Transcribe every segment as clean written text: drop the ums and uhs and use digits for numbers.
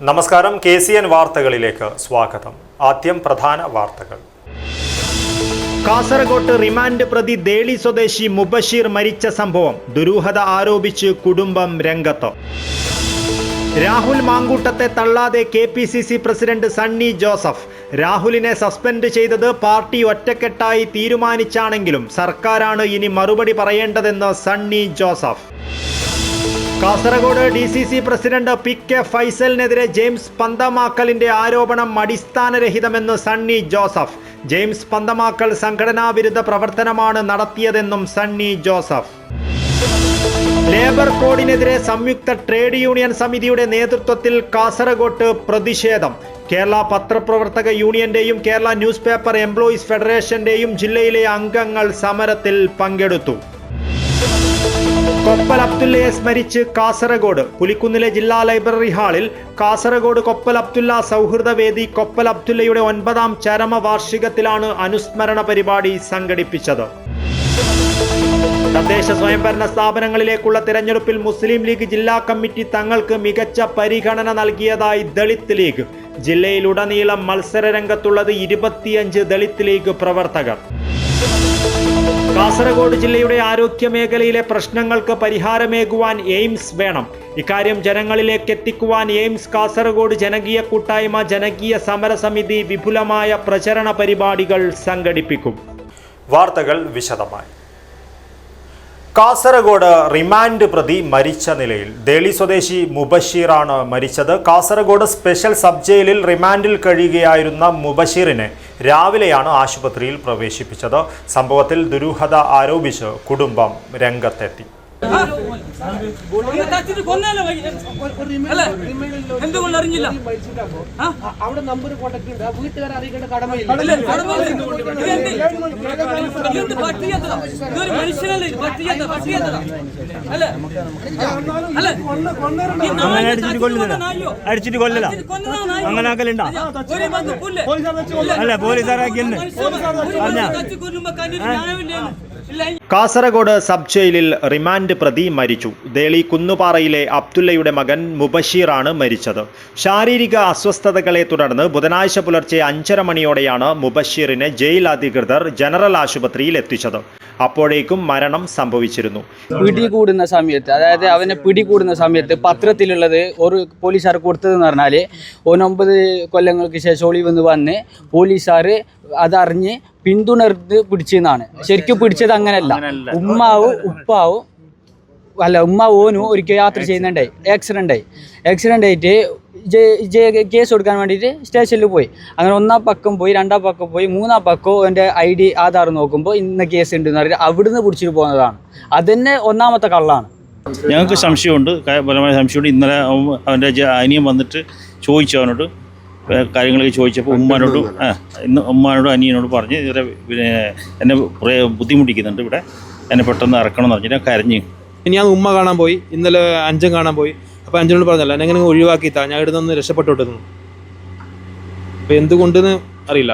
നമസ്കാരം KCN വാർത്തകളിലേക്ക് സ്വാഗതം. ആദ്യം പ്രധാന വാർത്തകൾ. കാസർഗോഡ് റിമാൻഡ് പ്രതി ദേളി സ്വദേശി മുബഷീർ മരിച്ച സംഭവം ദുരൂഹത ആരോപിച്ച് കുടുംബം രംഗത്ത്. രാഹുൽ മാങ്കൂട്ടത്തെ തള്ളാതെ KPCC പ്രസിഡന്റ് സണ്ണി ജോസഫ്. രാഹുലിനെ സസ്പെൻഡ് ചെയ്തത് പാർട്ടി ഒറ്റക്കെട്ടായി തീരുമാനിച്ചാണെങ്കിലും സർക്കാരാണ് ഇനി മറുപടി പറയേണ്ടതെന്ന് Sunny Joseph. Kasaragod DCC president PK ഫൈസലിനെതിരെ ജെയിംസ് പന്തമാക്കലിന്റെ ആരോപണം അടിസ്ഥാനരഹിതമെന്ന് സണ്ണി ജോസഫ്. ജെയിംസ് പന്തമാക്കൽ സംഘടനാ വിരുദ്ധ പ്രവർത്തനമാണ് നടത്തിയതെന്നും സണ്ണി ജോസഫ്. ലേബർ കോഡിനെതിരെ സംയുക്ത ട്രേഡ് യൂണിയൻ സമിതിയുടെ നേതൃത്വത്തിൽ കാസർഗോഡ് പ്രതിഷേധം. കേരള പത്രപ്രവർത്തക യൂണിയന്റെയും കേരള ന്യൂസ് പേപ്പർ എംപ്ലോയീസ് ഫെഡറേഷന്റെയും ജില്ലയിലെ അംഗങ്ങൾ സമരത്തിൽ പങ്കെടുത്തു. കൊപ്പൽ അബ്ദുല്ലയെ സ്മരിച്ച് കാസർഗോഡ്. പുലിക്കുന്നിലെ ജില്ലാ ലൈബ്രറി ഹാളിൽ കാസർഗോഡ് കൊപ്പൽ അബ്ദുല്ല സൗഹൃദവേദി കൊപ്പൽ അബ്ദുല്ലയുടെ 9ാം ചരമവാർഷികത്തിലാണ് അനുസ്മരണ പരിപാടി സംഘടിപ്പിച്ചത്. തദ്ദേശ സ്വയംഭരണ സ്ഥാപനങ്ങളിലേക്കുള്ള തിരഞ്ഞെടുപ്പിൽ മുസ്ലിം ലീഗ് ജില്ലാ കമ്മിറ്റി തങ്ങൾക്ക് മികച്ച പരിഗണന നൽകിയതായി ദളിത് ലീഗ്. ജില്ലയിലുടനീളം മത്സര രംഗത്തുള്ളത് 25 ദളിത് ലീഗ് പ്രവർത്തകർ. കാസർഗോഡ് ജില്ലയുടെ ആരോഗ്യ മേഖലയിലെ പ്രശ്നങ്ങൾക്ക് പരിഹാരമേകുവാൻ എയിംസ് വേണം. ഇക്കാര്യം ജനങ്ങളിലേക്ക് എത്തിക്കുവാൻ എയിംസ് കാസർഗോഡ് ജനകീയ കൂട്ടായ്മ ജനകീയ സമരസമിതി വിപുലമായ പ്രചരണ പരിപാടികൾ സംഘടിപ്പിക്കും. വാർത്തകൾ വിശദമായി. കാസർഗോഡ് റിമാൻഡ് പ്രതി മരിച്ച നിലയിൽ. ദേളി സ്വദേശി മുബഷീറാണ് മരിച്ചത്. കാസർഗോഡ് സ്പെഷ്യൽ സബ് ജയിലിൽ റിമാൻഡിൽ കഴിയുകയായിരുന്ന മുബഷീറിനെ രാവിലെയാണ് ആശുപത്രിയിൽ പ്രവേശിപ്പിച്ചത്. സംഭവത്തിൽ ദുരൂഹത ആരോപിച്ച് കുടുംബം രംഗത്തെത്തി. അടിച്ചിട്ട് കൊല്ലല അങ്ങനെ ആക്കലുണ്ട അല്ല പോലീസുകാരാക്കി. കാസർഗോഡ് സബ് ജയിലിൽ റിമാൻഡ് പ്രതി മരിച്ചു. ദേളി കുന്നുപാറയിലെ അബ്ദുല്ലയുടെ മകൻ മുബഷീറാണ് മരിച്ചത്. ശാരീരിക അസ്വസ്ഥതകളെ തുടർന്ന് ബുധനാഴ്ച പുലർച്ചെ 5:30 മണിയോടെയാണ് മുബഷീറിനെ ജയിൽ അധികൃതർ ജനറൽ ആശുപത്രിയിൽ എത്തിച്ചത്. അപ്പോഴേക്കും മരണം സംഭവിച്ചിരുന്നു. പിടികൂടുന്ന സമയത്ത്, അതായത് അവനെ പിടികൂടുന്ന സമയത്ത് പത്രത്തിലുള്ളത് ഒരു പോലീസുകാർ കൊടുത്തതെന്ന് പറഞ്ഞാൽ 9 കൊല്ലങ്ങൾക്ക് ശേഷം ഒളിവെന്ന് വന്ന് പോലീസുകാർ അതറിഞ്ഞ് പിന്തുണർന്ന് പിടിച്ചെന്നാണ്. ശരിക്കും പിടിച്ചത് അങ്ങനെയല്ല. ഉമ്മാവും ഓനും ഒരിക്കൽ യാത്ര ചെയ്യുന്നുണ്ടായി. ആക്സിഡൻ്റ് ആയിട്ട് കേസ് കൊടുക്കാൻ വേണ്ടിയിട്ട് സ്റ്റേഷനിൽ പോയി. അങ്ങനെ 1-ാം പക്കം പോയി, 2-ാം പക്കം പോയി, 3-ാം പക്കം എൻ്റെ ID ആധാർ നോക്കുമ്പോൾ ഇന്ന കേസ് ഉണ്ടെന്ന് പറഞ്ഞിട്ട് അവിടുന്ന് പിടിച്ചിട്ട് പോകുന്നതാണ്. അതന്നെ 1ാമത്തെ കള്ളാണ്. ഞങ്ങൾക്ക് സംശയമുണ്ട്, ബലമായ സംശയമുണ്ട്. ഇന്നലെ അവൻ്റെ അനിയൻ വന്നിട്ട് ചോദിച്ചു, അവനോട് കാര്യങ്ങളൊക്കെ ചോദിച്ചപ്പോൾ ഉമ്മാനോടും അനിയനോട് പറഞ്ഞ് ഇവരെ എന്നെ ബുദ്ധിമുട്ടിക്കുന്നുണ്ട്, ഇവിടെ എന്നെ പെട്ടെന്ന് ഇറക്കണം എന്ന് പറഞ്ഞിട്ട് കരഞ്ഞ്. ഞാൻ ഉമ്മ കാണാൻ പോയി, ഇന്നലെ അഞ്ചൻ കാണാൻ പോയി. അപ്പോൾ അഞ്ചനോട് പറഞ്ഞല്ല എന്നെ എങ്ങനെ ഒഴിവാക്കിത്താ, ഞാൻ ഇവിടെ നിന്ന് രക്ഷപ്പെട്ടോട്ടെന്നു. അപ്പോൾ എന്തുകൊണ്ടെന്ന് അറിയില്ല.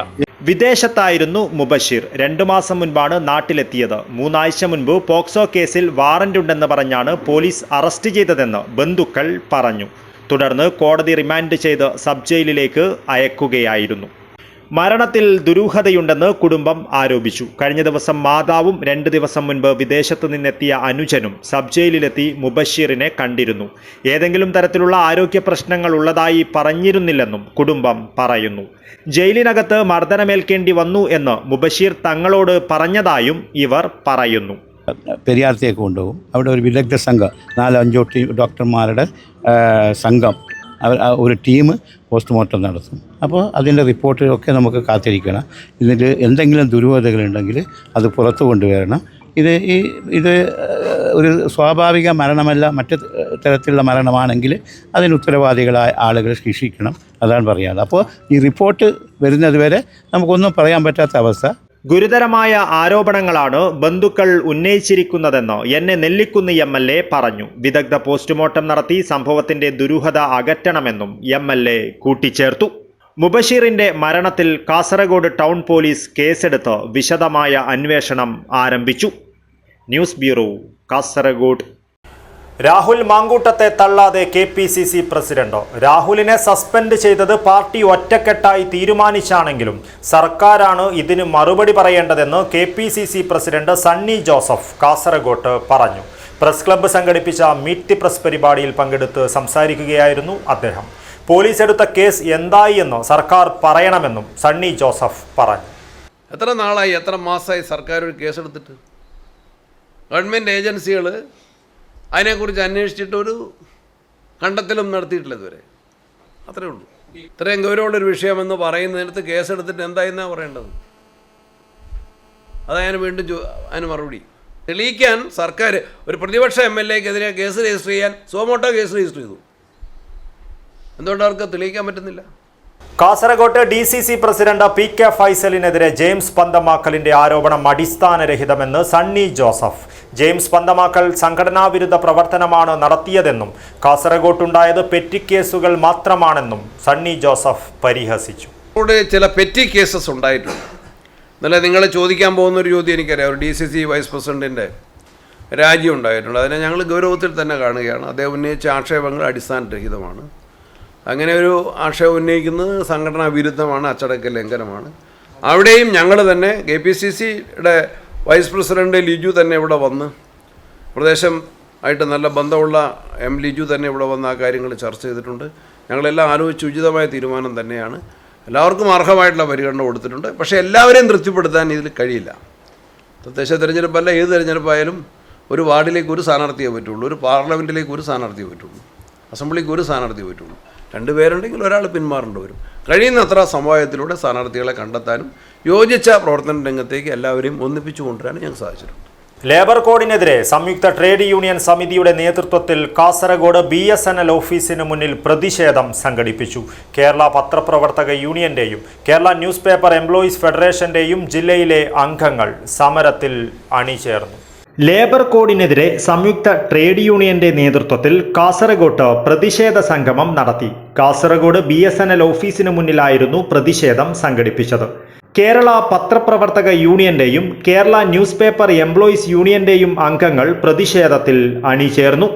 വിദേശത്തായിരുന്നു മുബഷീർ. 2 മാസം മുൻപാണ് നാട്ടിലെത്തിയത്. 3 ആഴ്ച മുൻപ് പോക്സോ കേസിൽ വാറന്റ് ഉണ്ടെന്ന് പറഞ്ഞാണ് പോലീസ് അറസ്റ്റ് ചെയ്തതെന്ന് ബന്ധുക്കൾ പറഞ്ഞു. തുടർന്ന് കോടതി റിമാൻഡ് ചെയ്ത് സബ് ജയിലിലേക്ക് അയക്കുകയായിരുന്നു. മരണത്തിൽ ദുരൂഹതയുണ്ടെന്ന് കുടുംബം ആരോപിച്ചു. കഴിഞ്ഞ ദിവസം മാതാവും 2 ദിവസം മുൻപ് വിദേശത്ത് നിന്നെത്തിയ അനുജനും സബ് ജയിലിലെത്തി മുബഷീറിനെ കണ്ടിരുന്നു. ഏതെങ്കിലും തരത്തിലുള്ള ആരോഗ്യ പ്രശ്നങ്ങൾ ഉള്ളതായി പറഞ്ഞിരുന്നില്ലെന്നും കുടുംബം പറയുന്നു. ജയിലിനകത്ത് മർദ്ദനമേൽക്കേണ്ടി വന്നു എന്ന് മുബഷീർ തങ്ങളോട് പറഞ്ഞതായും ഇവർ പറയുന്നു. പെരിയാർത്തേക്ക് കൊണ്ടുപോകും. അവിടെ ഒരു വിദഗ്ധ സംഘം 4-5 ഡോക്ടർമാരുടെ സംഘം, ഒരു ടീം പോസ്റ്റ്മോർട്ടം നടത്തും. അപ്പോൾ അതിൻ്റെ റിപ്പോർട്ടൊക്കെ നമുക്ക് കാത്തിരിക്കണം. ഇതിൽ എന്തെങ്കിലും ദുരൂഹതകളുണ്ടെങ്കിൽ അത് പുറത്തു കൊണ്ടുവരണം. ഇത് ഒരു സ്വാഭാവിക മരണമല്ല, മറ്റു തരത്തിലുള്ള മരണമാണെങ്കിൽ അതിന് ഉത്തരവാദികളായ ആളുകൾ ശിക്ഷിക്കണം. അതാണ് പറയാറ്. അപ്പോൾ ഈ റിപ്പോർട്ട് വരുന്നത് വരെ നമുക്കൊന്നും പറയാൻ പറ്റാത്ത അവസ്ഥ. ഗുരുതരമായ ആരോപണങ്ങളാണ് ബന്ധുക്കൾ ഉന്നയിച്ചിരിക്കുന്നതെന്ന് എന്നെ നെല്ലിക്കുന്ന് MLA പറഞ്ഞു. വിദഗ്ധ പോസ്റ്റ്മോർട്ടം നടത്തി സംഭവത്തിന്റെ ദുരൂഹത അകറ്റണമെന്നും MLA കൂട്ടിച്ചേർത്തു. മുബഷീറിന്റെ മരണത്തിൽ കാസർഗോഡ് ടൗൺ പോലീസ് കേസെടുത്ത് വിശദമായ അന്വേഷണം ആരംഭിച്ചു. News bureau, Kasaragod. രാഹുൽ മാങ്കൂട്ടത്തെ തള്ളാതെ KPCC പ്രസിഡന്റോ? രാഹുലിനെ സസ്പെൻഡ് ചെയ്തത് പാർട്ടി ഒറ്റക്കെട്ടായി തീരുമാനിച്ചാണെങ്കിലും സർക്കാരാണ് ഇതിന് മറുപടി പറയേണ്ടതെന്ന് KPCC പ്രസിഡന്റ് സണ്ണി ജോസഫ് കാസർഗോട്ട് പറഞ്ഞു. പ്രസ് ക്ലബ്ബ് സംഘടിപ്പിച്ച മീറ്റ് ദി പ്രസ് പരിപാടിയിൽ പങ്കെടുത്ത് സംസാരിക്കുകയായിരുന്നു അദ്ദേഹം. പോലീസ് എടുത്ത കേസ് എന്തായി എന്ന് സർക്കാർ പറയണമെന്നും സണ്ണി ജോസഫ് പറഞ്ഞു. എത്ര നാളായി, എത്ര മാസമായി സർക്കാർ ഒരു കേസെടുത്തിട്ട്? ഗവൺമെൻറ് ഏജൻസികൾ അതിനെക്കുറിച്ച് അന്വേഷിച്ചിട്ടൊരു കണ്ടെത്തലും നടത്തിയിട്ടില്ല ഇതുവരെ. അത്രേ ഉള്ളൂ. ഇത്രയും ഗൗരവമുള്ളൊരു വിഷയമെന്ന് പറയുന്നതിനകത്ത് കേസെടുത്തിട്ട് എന്തായെന്നാണ് പറയേണ്ടത്? അതാണ് വീണ്ടും അതിന് മറുപടി തെളിയിക്കാൻ സർക്കാർ ഒരു പ്രതിപക്ഷ MLA-ക്കെതിരെ കേസ് രജിസ്റ്റർ ചെയ്യാൻ സുമോട്ടോ കേസ് രജിസ്റ്റർ ചെയ്തു. എന്തുകൊണ്ട് അവർക്ക് തെളിയിക്കാൻ പറ്റുന്നില്ല? കാസർഗോട്ട് DCC പ്രസിഡന്റ് PK ഫൈസലിനെതിരെ ജെയിംസ് പന്തമാക്കലിന്റെ ആരോപണം അടിസ്ഥാനരഹിതമെന്ന് സണ്ണി ജോസഫ്. ജെയിംസ് പന്തമാക്കൽ സംഘടനാ വിരുദ്ധ പ്രവർത്തനമാണ് നടത്തിയതെന്നും കാസർഗോട്ടുണ്ടായത് പെറ്റി കേസുകൾ മാത്രമാണെന്നും സണ്ണി ജോസഫ് പരിഹസിച്ചു. ഇവിടെ ചില പെറ്റി കേസസ് ഉണ്ടായിട്ടുണ്ട്. എന്നല്ല, നിങ്ങൾ ചോദിക്കാൻ പോകുന്നൊരു ചോദ്യം എനിക്കറിയാം. ഒരു DCC വൈസ് പ്രസിഡൻറ്റിൻ്റെ രാജ്യം ഉണ്ടായിട്ടുണ്ട്. അതിനെ ഞങ്ങൾ ഗൗരവത്തിൽ തന്നെ കാണുകയാണ്. അദ്ദേഹം ഉന്നയിച്ച ആക്ഷേപങ്ങൾ അടിസ്ഥാനരഹിതമാണ്. അങ്ങനെ ഒരു ആക്ഷേപം ഉന്നയിക്കുന്നത് സംഘടനാ വിരുദ്ധമാണ്, അച്ചടക്ക ലംഘനമാണ്. അവിടെയും ഞങ്ങൾ തന്നെ KPCC-യുടെ വൈസ് പ്രസിഡന്റ് ലിജു തന്നെ ഇവിടെ വന്ന്, പ്രദേശം ആയിട്ട് നല്ല ബന്ധമുള്ള ലിജു തന്നെ ഇവിടെ വന്ന് ആ കാര്യങ്ങൾ ചർച്ച ചെയ്തിട്ടുണ്ട്. ഞങ്ങളെല്ലാം ആലോചിച്ച് ഉചിതമായ തീരുമാനം തന്നെയാണ്. എല്ലാവർക്കും അർഹമായിട്ടുള്ള പരിഗണന കൊടുത്തിട്ടുണ്ട്. പക്ഷേ എല്ലാവരെയും തൃപ്തിപ്പെടുത്താൻ ഇതിൽ കഴിയില്ല. തദ്ദേശ തിരഞ്ഞെടുപ്പല്ല, ഏത് തിരഞ്ഞെടുപ്പായാലും ഒരു വാർഡിലേക്ക് ഒരു സ്ഥാനാർത്ഥിയേ പറ്റുള്ളൂ, ഒരു പാർലമെൻറ്റിലേക്ക് ഒരു സ്ഥാനാർത്ഥിയേ പറ്റുള്ളൂ, അസംബ്ലിക്ക് ഒരു സ്ഥാനാർത്ഥിയേ പറ്റുള്ളൂ. 2 പേരുണ്ടെങ്കിൽ ഒരാൾ പിന്മാറേണ്ടി വരും. കഴിയുന്നത്ര സമവായത്തിലൂടെ സ്ഥാനാർത്ഥികളെ കണ്ടെത്താനും യോജിച്ച പ്രവർത്തന രംഗത്തേക്ക് എല്ലാവരെയും ഒന്നിപ്പിച്ചു കൊണ്ടുവരാനും ഞങ്ങൾക്ക് സാധിച്ചിട്ടുണ്ട്. ലേബർ കോഡിനെതിരെ സംയുക്ത ട്രേഡ് യൂണിയൻ സമിതിയുടെ നേതൃത്വത്തിൽ കാസർഗോഡ് BSNL ഓഫീസിന് മുന്നിൽ പ്രതിഷേധം സംഘടിപ്പിച്ചു. കേരള പത്രപ്രവർത്തക യൂണിയന്റെയും കേരള ന്യൂസ് പേപ്പർ എംപ്ലോയീസ് ഫെഡറേഷന്റെയും ജില്ലയിലെ അംഗങ്ങൾ സമരത്തിൽ അണിചേർന്നു. ലേബർ കോഡിനെതിരെ സംയുക്ത ട്രേഡ് യൂണിയന്റെ നേതൃത്വത്തിൽ കാസർഗോട്ട് പ്രതിഷേധ സംഗമം നടത്തി. കാസർഗോഡ് BSNL ഓഫീസിന് മുന്നിലായിരുന്നു പ്രതിഷേധം സംഘടിപ്പിച്ചത്. കേരള പത്രപ്രവർത്തക യൂണിയന്റെയും കേരള ന്യൂസ് പേപ്പർ എംപ്ലോയീസ് യൂണിയന്റെയും അംഗങ്ങൾ പ്രതിഷേധത്തിൽ അണിചേർന്നു.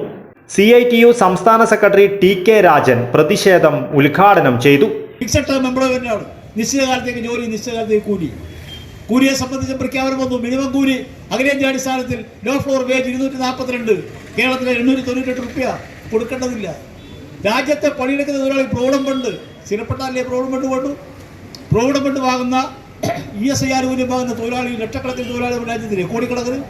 CITU സംസ്ഥാന സെക്രട്ടറി TK രാജൻ പ്രതിഷേധം ഉദ്ഘാടനം ചെയ്തു. ഫിക്സഡ് ടേം എംപ്ലോയ്മെന്റ് ആണ്. നിശ്ചിതകാലത്തേക്ക് ജോലി, നിശ്ചിതകാലത്തേക്ക് കൂലിയെ സംബന്ധിച്ച പ്രഖ്യാപനം വന്നു. മിനിമം കൂലി അഖിലേന്ത്യാ അടിസ്ഥാനത്തിൽ ലോ ഫ്ലോർ വേജ് 242, കേരളത്തിലെ 898 രൂപ കൊടുക്കേണ്ടതില്ല. രാജ്യത്തെ പണിയെടുക്കുന്ന തൊഴിലാളി പ്രോവിഡന്റ് ഫണ്ട് സ്ഥിരപ്പെട്ടാലേ പ്രോവിഡന്റ് ഫണ്ട് വേണ്ടു. പ്രോവിഡന്റ് ഫണ്ട് വാങ്ങുന്ന ESI ആനുകൂല്യം വാങ്ങുന്ന തൊഴിലാളി ലക്ഷക്കണക്കിന് തൊഴിലാളികൾ രാജ്യത്തിലെ കോടിക്കണക്കിന്.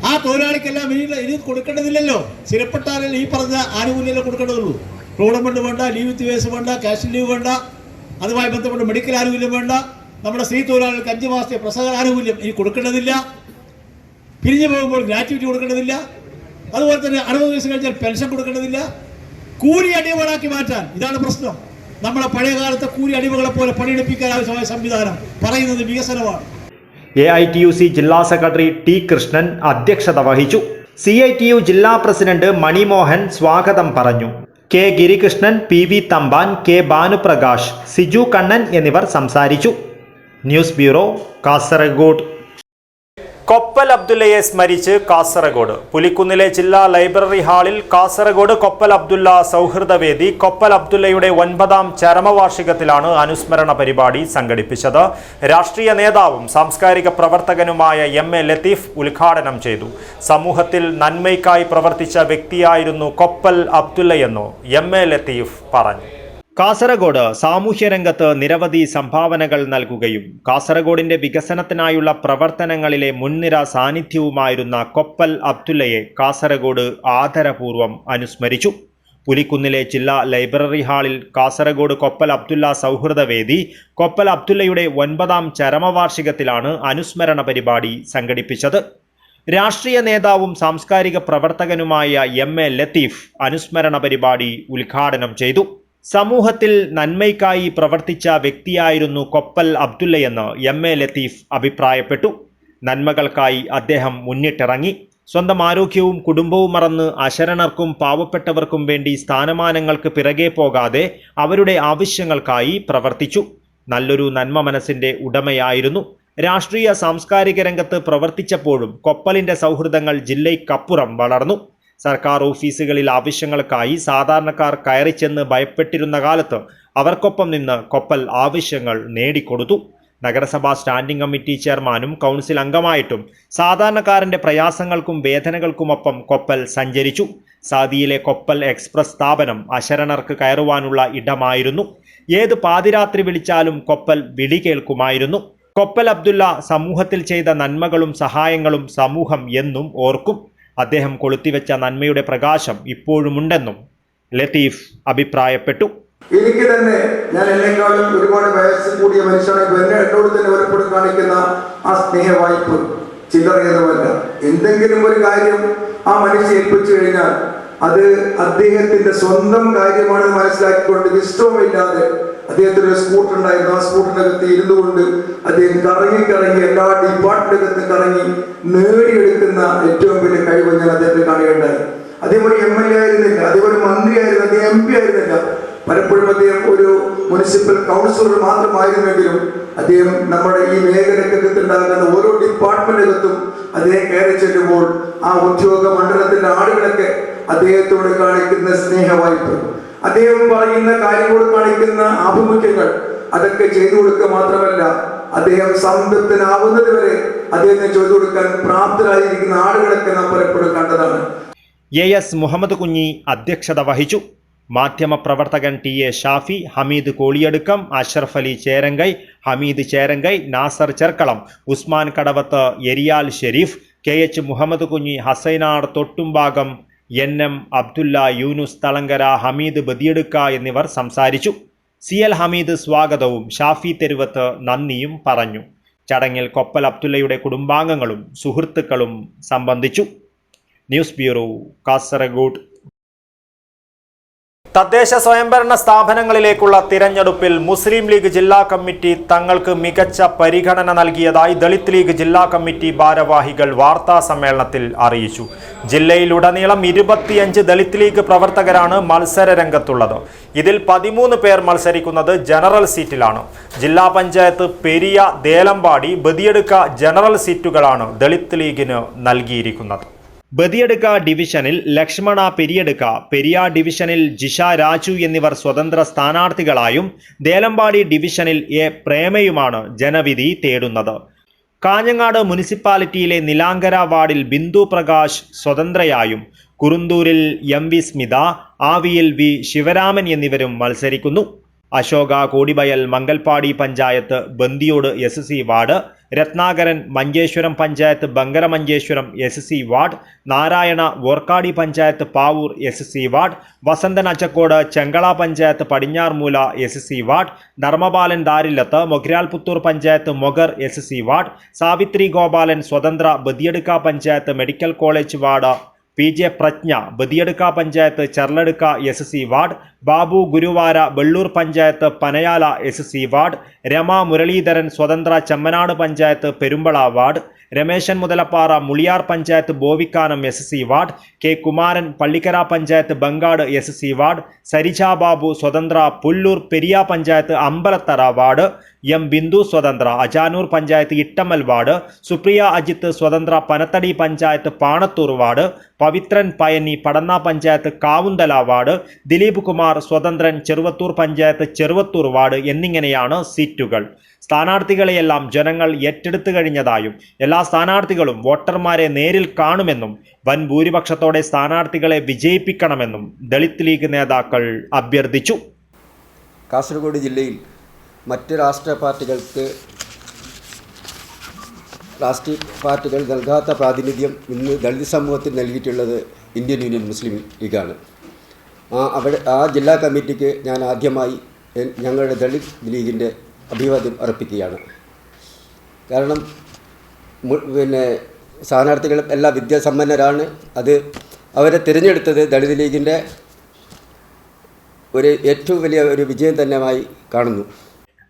ആ തൊഴിലാളിക്കെല്ലാം ഇനി കൊടുക്കേണ്ടതില്ലല്ലോ. സ്ഥിരപ്പെട്ടാലേ ഈ പറഞ്ഞ ആനുകൂല്യം കൊടുക്കേണ്ടതുള്ളൂ. പ്രോവിഡന്റ് ഫണ്ട് വേണ്ട, ലീവ് വിത്ത് വേസ് വേണ്ട, ക്യാഷ് ലീവ് വേണ്ട, അതുമായി ബന്ധപ്പെട്ട മെഡിക്കൽ ആനുകൂല്യം വേണ്ട. നമ്മുടെ സ്ത്രീ തൊഴിലാളികൾക്ക് 5 മാസത്തെ പ്രസവ ആനുകൂല്യം ഇനി കൊടുക്കേണ്ടതില്ല. പിരിഞ്ഞു പോകുമ്പോൾ ഗ്രാറ്റുവിറ്റി കൊടുക്കേണ്ടതില്ല. അതുപോലെ തന്നെ 60 വയസ്സ് കഴിഞ്ഞാൽ പെൻഷൻ കൊടുക്കേണ്ടതില്ല. കൂലി അടിമകളാക്കി മാറ്റാൻ ഇതാണ് പ്രശ്നം. നമ്മളെ പഴയ കാലത്തെ കൂലി അടിമകളെ പോലെ പണിയെടുപ്പിക്കാൻ ആവശ്യമായ സംവിധാനം പറയുന്നത് വികസനമാണ്. AITUC ജില്ലാ സെക്രട്ടറി T കൃഷ്ണൻ അധ്യക്ഷത വഹിച്ചു. CITU ജില്ലാ പ്രസിഡന്റ് മണിമോഹൻ സ്വാഗതം പറഞ്ഞു. K Girikrishnan, PV Thampan, K Bhanuprakash, Siju Kannan എന്നിവർ സംസാരിച്ചു. News bureau, Kasaragod. കൊപ്പൽ അബ്ദുല്ലയെ സ്മരിച്ച് കാസർഗോഡ്. പുലിക്കുന്നിലെ ജില്ലാ ലൈബ്രറി ഹാളിൽ കാസർഗോഡ് കൊപ്പൽ അബ്ദുല്ല സൗഹൃദവേദി കൊപ്പൽ അബ്ദുല്ലയുടെ 9ാം ചരമവാർഷികത്തിലാണ് അനുസ്മരണ പരിപാടി സംഘടിപ്പിച്ചത്. രാഷ്ട്രീയ നേതാവും സാംസ്കാരിക പ്രവർത്തകനുമായ MA ലത്തീഫ് ഉദ്ഘാടനം ചെയ്തു. സമൂഹത്തിൽ നന്മയ്ക്കായി പ്രവർത്തിച്ച വ്യക്തിയായിരുന്നു കൊപ്പൽ അബ്ദുല്ലയെന്ന് MA ലത്തീഫ് പറഞ്ഞു. കാസർഗോഡ് സാമൂഹ്യരംഗത്ത് നിരവധി സംഭാവനകൾ നൽകുകയും കാസർഗോഡിന്റെ വികസനത്തിനായുള്ള പ്രവർത്തനങ്ങളിലെ മുൻനിര സാന്നിധ്യവുമായിരുന്ന കൊപ്പൽ അബ്ദുല്ലയെ കാസർഗോഡ് ആദരപൂർവ്വം അനുസ്മരിച്ചു. പുലിക്കുന്നിലെ ജില്ലാ ലൈബ്രറി ഹാളിൽ കാസർഗോഡ് കൊപ്പൽ അബ്ദുല്ല സൗഹൃദവേദി കൊപ്പൽ അബ്ദുല്ലയുടെ 9ാം ചരമവാർഷികത്തിലാണ് അനുസ്മരണ പരിപാടി സംഘടിപ്പിച്ചത്. രാഷ്ട്രീയ നേതാവും സാംസ്കാരിക പ്രവർത്തകനുമായ MA ലത്തീഫ് അനുസ്മരണ പരിപാടി ഉദ്ഘാടനം ചെയ്തു. സമൂഹത്തിൽ നന്മയ്ക്കായി പ്രവർത്തിച്ച വ്യക്തിയായിരുന്നു കൊപ്പൽ അബ്ദുല്ലയെന്ന് MA ലത്തീഫ് അഭിപ്രായപ്പെട്ടു. നന്മകൾക്കായി അദ്ദേഹം മുന്നിട്ടിറങ്ങി. സ്വന്തം ആരോഗ്യവും കുടുംബവും മറന്ന് അശരണർക്കും പാവപ്പെട്ടവർക്കും വേണ്ടി സ്ഥാനമാനങ്ങൾക്ക് പിറകെ പോകാതെ അവരുടെ ആവശ്യങ്ങൾക്കായി പ്രവർത്തിച്ചു. നല്ലൊരു നന്മ മനസ്സിന്റെ ഉടമയായിരുന്നു. രാഷ്ട്രീയ സാംസ്കാരിക രംഗത്ത് പ്രവർത്തിച്ചപ്പോഴും കൊപ്പലിന്റെ സൗഹൃദങ്ങൾ ജില്ലയ്ക്കപ്പുറം വളർന്നു. സർക്കാർ ഓഫീസുകളിൽ ആവശ്യങ്ങൾക്കായി സാധാരണക്കാർ കയറിച്ചെന്ന് ഭയപ്പെട്ടിരുന്ന കാലത്ത് അവർക്കൊപ്പം നിന്ന് കൊപ്പൽ ആവശ്യങ്ങൾ നേടിക്കൊടുത്തു. നഗരസഭാ സ്റ്റാൻഡിംഗ് കമ്മിറ്റി ചെയർമാനും കൗൺസിൽ അംഗമായിട്ടും സാധാരണക്കാരന്റെ പ്രയാസങ്ങൾക്കും വേദനകൾക്കുമൊപ്പം കൊപ്പൽ സഞ്ചരിച്ചു. സാദിയിലെ കൊപ്പൽ എക്സ്പ്രസ് സ്ഥാപനം അശരണർക്ക് കയറുവാനുള്ള ഇടമായിരുന്നു. ഏത് പാതിരാത്രി വിളിച്ചാലും കൊപ്പൽ വിളി കേൾക്കുമായിരുന്നു. കൊപ്പൽ അബ്ദുള്ള സമൂഹത്തിൽ ചെയ്ത നന്മകളും സഹായങ്ങളും സമൂഹം എന്നും ഓർക്കും. അദ്ദേഹം കൊളുത്തിവെച്ച നന്മയുടെ പ്രകാശം ഇപ്പോഴുമുണ്ടെന്നും ലത്തീഫ് അഭിപ്രായപ്പെട്ടു. എനിക്ക് തന്നെ, ഞാൻ എന്നെക്കാളും ഒരുപാട് വയസ്സ് കൂടിയ മനുഷ്യനാണ്, എന്നോട് തന്നെ വലപ്പോഴും കാണിക്കുന്ന ആ സ്നേഹവായ്പ് ചില്ലറയതുമല്ല. എന്തെങ്കിലും ഒരു കാര്യം ആ മനുഷ്യൻ ഏൽപ്പിച്ചു കഴിഞ്ഞാൽ അത് അദ്ദേഹത്തിന്റെ സ്വന്തം കാര്യമാണെന്ന് മനസ്സിലാക്കിക്കൊണ്ട് ഇഷ്ടവുമില്ലാതെ അദ്ദേഹത്തിന് ഒരു സ്കൂട്ടർ ഉണ്ടായിരുന്നു. ആ സ്കൂട്ടറിനകത്ത് ഇരുന്നു കൊണ്ട് അദ്ദേഹം കറങ്ങി എല്ലാ ഡിപ്പാർട്ട്മെന്റിനകത്തും കറങ്ങി നേടിയെടുക്കുന്ന ഏറ്റവും വലിയ കഴിവ് ഞാൻ അദ്ദേഹത്തെ കാണുകയുണ്ടായി. അദ്ദേഹം ഒരു MLA ആയിരുന്നില്ല, അദ്ദേഹം ഒരു മന്ത്രിയായിരുന്നു, അദ്ദേഹം MP ആയിരുന്നില്ല. പലപ്പോഴും അദ്ദേഹം ഒരു മുനിസിപ്പൽ കൗൺസിലർ മാത്രമായിരുന്നെങ്കിലും അദ്ദേഹം നമ്മുടെ ഈ മേഖലക്കകത്തുണ്ടാകുന്ന ഓരോ ഡിപ്പാർട്ട്മെന്റിനകത്തും അദ്ദേഹം കയറി ചെല്ലുമ്പോൾ ആ ഉദ്യോഗ മണ്ഡലത്തിലെ ആളുകളൊക്കെ അദ്ദേഹത്തോട് കാണിക്കുന്ന സ്നേഹവായ്പ്, അദ്ദേഹം പറയുന്ന കാര്യങ്ങളോട് കാണിക്കുന്ന ആഭിമുഖ്യങ്ങൾ, അതൊക്കെ ചെയ്തു കൊടുക്കുക മാത്രമല്ല, അദ്ദേഹം സംതൃപ്തനാവുന്നത് വരെ അദ്ദേഹത്തിന് ചെയ്തു കൊടുക്കാൻ പ്രാപ്തരായിരിക്കുന്ന ആളുകളൊക്കെ നാം പലപ്പോഴും കണ്ടതാണ്. AS മുഹമ്മദ് കുഞ്ഞി അധ്യക്ഷത വഹിച്ചു. മാധ്യമപ്രവർത്തകൻ TA ഷാഫി, ഹമീദ് കോളിയടുക്കം, അഷ്റഫ് അലി ചേരങ്കൈ, ഹമീദ് ചേരങ്കൈ, നാസർ ചെർക്കളം, ഉസ്മാൻ കടവത്ത്, Eriyal Sharif, KH Muhammad Kunhi, Hassainar തൊട്ടുംഭാഗം, NM Abdullah, Yunus Thalangara, Hameed Badiyadka എന്നിവർ സംസാരിച്ചു. CL ഹമീദ് സ്വാഗതവും ഷാഫി തെരുവത്ത് നന്ദിയും പറഞ്ഞു. ചടങ്ങിൽ കൊപ്പൽ അബ്ദുല്ലയുടെ കുടുംബാംഗങ്ങളും സുഹൃത്തുക്കളും സംബന്ധിച്ചു. News bureau, Kasaragod. തദ്ദേശ സ്വയംഭരണ സ്ഥാപനങ്ങളിലേക്കുള്ള തിരഞ്ഞെടുപ്പിൽ മുസ്ലിം ലീഗ് ജില്ലാ കമ്മിറ്റി തങ്ങൾക്ക് മികച്ച പരിഗണന നൽകിയതായി ദളിത് ലീഗ് ജില്ലാ കമ്മിറ്റി ഭാരവാഹികൾ വാർത്താ സമ്മേളനത്തിൽ അറിയിച്ചു. ജില്ലയിലുടനീളം 25 ദളിത് ലീഗ് പ്രവർത്തകരാണ് മത്സര രംഗത്തുള്ളത്. ഇതിൽ 13 പേർ മത്സരിക്കുന്നത് ജനറൽ സീറ്റിലാണ്. ജില്ലാ പഞ്ചായത്ത് പെരിയ, ദേലമ്പാടി, ബദിയെടുക്ക ജനറൽ സീറ്റുകളാണ് ദളിത് ലീഗിന് നൽകിയിരിക്കുന്നത്. ബദിയെടുക്ക ഡിവിഷനിൽ ലക്ഷ്മണ പെരിയെടുക്ക, പെരിയ ഡിവിഷനിൽ ജിഷ രാജു എന്നിവർ സ്വതന്ത്ര സ്ഥാനാർത്ഥികളായും ദേലമ്പാടി ഡിവിഷനിൽ A പ്രേമയുമാണ് ജനവിധി തേടുന്നത്. കാഞ്ഞങ്ങാട് മുനിസിപ്പാലിറ്റിയിലെ നിലാങ്കര വാർഡിൽ ബിന്ദു പ്രകാശ് സ്വതന്ത്രയായും കുറുന്തൂരിൽ MV സ്മിത, ആവിയിൽ V ശിവരാമൻ എന്നിവരും മത്സരിക്കുന്നു. Ashoka Kodibayal Mangalpady panchayat Bandiyod SC ward, Ratnakaran Manjeshwaram panchayat Bangaramanjeshwaram SC ward, Narayana Vorkady panchayat Pavoor SC ward, Vasanthan Achakkode Chengala panchayat Padinjarmoola SC ward, Dharmapalan Darillath Mogralputhur panchayat Mogar SC ward, Savithri Gopalan സ്വതന്ത്ര Badiyadka panchayat medical college ward, PJ Prajna Badiyadka panchayat Cherladukka SC ward, Babu Guruvara Vellur panchayat Panayala SC ward, Rama Muraleedharan സ്വതന്ത്ര Chemnad panchayat Perumbala ward, Rameshan Muthalappara Muliyar panchayat Bovikkanam SC ward, K Kumaran Pallikkara panchayat Bangad SC ward, Sarija Babu സ്വതന്ത്ര പുല്ലൂർ പെരിയ പഞ്ചായത്ത് അമ്പലത്തറ വാർഡ്, M ബിന്ദു സ്വതന്ത്ര അജാനൂർ പഞ്ചായത്ത് ഇട്ടമ്മൽ വാർഡ്, സുപ്രിയ അജിത്ത് സ്വതന്ത്ര പനത്തടി പഞ്ചായത്ത് പാണത്തൂർ വാർഡ്, പവിത്രൻ പയനി പടന്ന പഞ്ചായത്ത് കാവുന്തല വാർഡ്, ദിലീപ് കുമാർ സ്വതന്ത്രൻ Cheruvathur panchayat Cheruvathur ward എന്നിങ്ങനെയാണ് സീറ്റുകൾ. സ്ഥാനാർത്ഥികളെയെല്ലാം ജനങ്ങൾ ഏറ്റെടുത്തു കഴിഞ്ഞതായും എല്ലാ സ്ഥാനാർത്ഥികളും വോട്ടർമാരെ നേരിൽ കാണുമെന്നും വൻ ഭൂരിപക്ഷത്തോടെ സ്ഥാനാർത്ഥികളെ വിജയിപ്പിക്കണമെന്നും ദളിത് ലീഗ് നേതാക്കൾ അഭ്യർത്ഥിച്ചു. കാസർഗോഡ് ജില്ലയിൽ മറ്റ് രാഷ്ട്രീയ പാർട്ടികൾ നൽകാത്ത പ്രാതിനിധ്യം ഇന്ന് ദളിത് സമൂഹത്തിൽ നൽകിയിട്ടുള്ളത് ഇന്ത്യൻ യൂണിയൻ മുസ്ലിം ലീഗാണ്. ആ ജില്ലാ കമ്മിറ്റിക്ക് ഞാൻ ആദ്യമായി ഞങ്ങളുടെ ദളിത് ലീഗിൻ്റെ അഭിവാദ്യം അർപ്പിക്കുകയാണ്. കാരണം സ്ഥാനാർത്ഥികൾ എല്ലാ വിദ്യാസമ്പന്നരാണ്. അവരെ തിരഞ്ഞെടുത്തത് ദളിത് ലീഗിൻ്റെ ഏറ്റവും വലിയ ഒരു വിജയം തന്നെയായി കാണുന്നു.